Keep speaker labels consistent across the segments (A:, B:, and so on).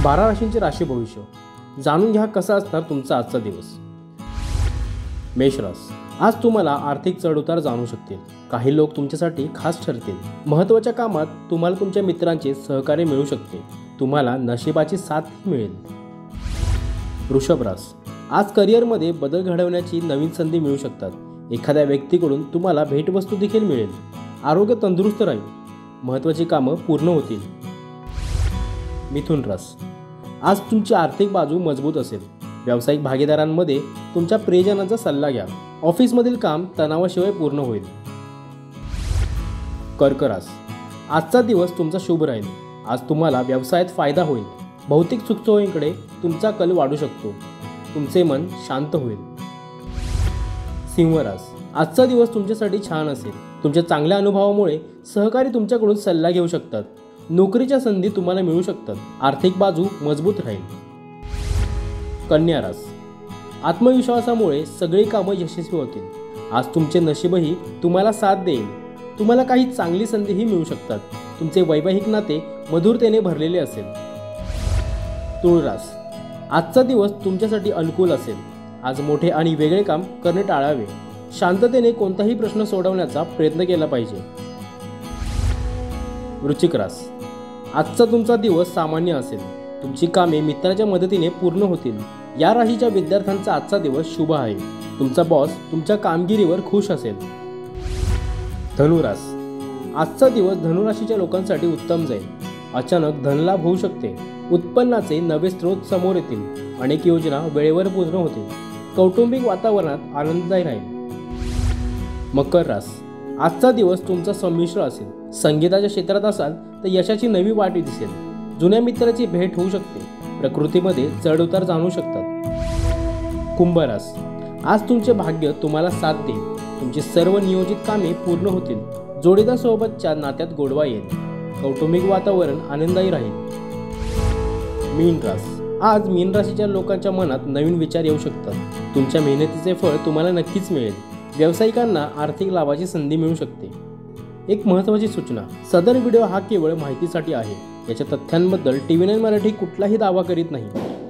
A: 12 राशींचे राशी भविष्य जाणून घ्या कसा असणार तुमचा आजचा दिवस। मेष रास, आज तुम्हाला आर्थिक चढउतार जाणवू शकतील। काही लोक तुमच्यासाठी खास ठरतील। महत्त्वाच्या कामात तुम्हाला तुमच्या मित्रांचे सहकार्य मिळू शकते। तुम्हाला नशिबाची साथ मिळेल। वृषभ रास, आज करिअरमध्ये बदल घडवण्याची नवीन संधी मिळू शकतात। एखाद्या व्यक्तीकडून तुम्हाला भेटवस्तू देखील मिळेल। आरोग्य तंदुरुस्त राहील। महत्त्वाची कामं पूर्ण होतील। मिथुन रास, आज तुमची आर्थिक बाजू मजबूत असेल। व्यावसायिक भागीदारांमध्ये तुमच्या प्रियजनांचा सल्ला घ्या। ऑफिसमधील काम तणावाशिवाय पूर्ण होईल। कर्क रास, आजचा दिवस तुमचा शुभ राहील। आज तुम्हाला व्यवसायात फायदा होईल। भौतिक सुखसोयींकडे तुमचा कल वाढू शकतो। तुमचे मन शांत होईल। सिंह रास, आजचा दिवस तुमच्यासाठी छान असेल। तुमच्या चांगल्या अनुभवामुळे सहकारी तुमच्याकडून सल्ला घेऊ शकतात। नोकरीच्या संधी तुम्हाला मिळू शकतात। आर्थिक बाजू मजबूत राहील। कन्या रास, आत्मविश्वासामुळे सगळी कामं यशस्वी होतील। आज तुमचे नशीबही तुम्हाला साथ देईल। तुम्हाला काही चांगली संधीही मिळू शकतात। तुमचे वैवाहिक नाते मधुरतेने भरलेले असेल। तुळ रास, आजचा दिवस तुमच्यासाठी अनुकूल असेल। आज मोठे आणि वेगळे काम करणे टाळावे। शांततेने कोणताही प्रश्न सोडवण्याचा प्रयत्न केला पाहिजे। वृश्चिक रास, आजचा तुमचा दिवस सामान्य असेल। तुमची कामे मित्राच्या मदतीने पूर्ण होतील। या राशीच्या विद्यार्थ्यांचा आजचा दिवस शुभ आहे। तुमचा बॉस तुमच्या कामगिरीवर खुश असेल। धनुरास, आजचा दिवस धनुराशीच्या लोकांसाठी उत्तम जाईल। अचानक धनलाभ होऊ शकते। उत्पन्नाचे नवे स्रोत समोर येतील। अनेक योजना वेळेवर पूर्ण होतील। कौटुंबिक वातावरणात आनंददायी राहील। मकर रास, आजचा दिवस तुमचा संमिश्र असेल। संगीताच्या क्षेत्रात असाल तर यशाची नवी वाट दिसेल। जुन्या मित्राची भेट होऊ शकते। प्रकृतीमध्ये चढउतार जाणवू शकतात। कुंभ रास, आज तुमचे भाग्य तुम्हाला साथ देईल। तुमची सर्व नियोजित कामे पूर्ण होतील। जोडीदार सोबतच्या नात्यात गोडवा येईल। कौटुंबिक वातावरण आनंददायी राहील। मीन रास, आज मीन राशीच्या लोकांच्या मनात नवीन विचार येऊ शकतात। तुमच्या मेहनतीचे फळ तुम्हाला नक्कीच मिळेल। व्यावसायिकांना आर्थिक लाभाची संधी मिळू शकते। एक महत्त्वाची सूचना, सदर व्हिडिओ हा केवळ माहितीसाठी आहे। याच्या तथ्यांबद्दल TV9 मराठी कुठलाही दावा करीत नाही,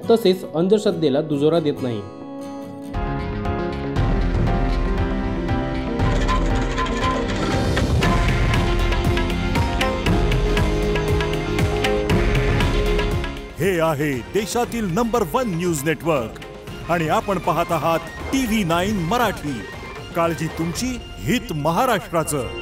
A: तसेच अंधश्रद्धेला दुजोरा देत नाही।
B: हे आहे देशातील नंबर 1 न्यूज नेटवर्क आणि आपण पाहत आहात TV9 मराठी। काळजी तुमची, हित महाराष्ट्राचं।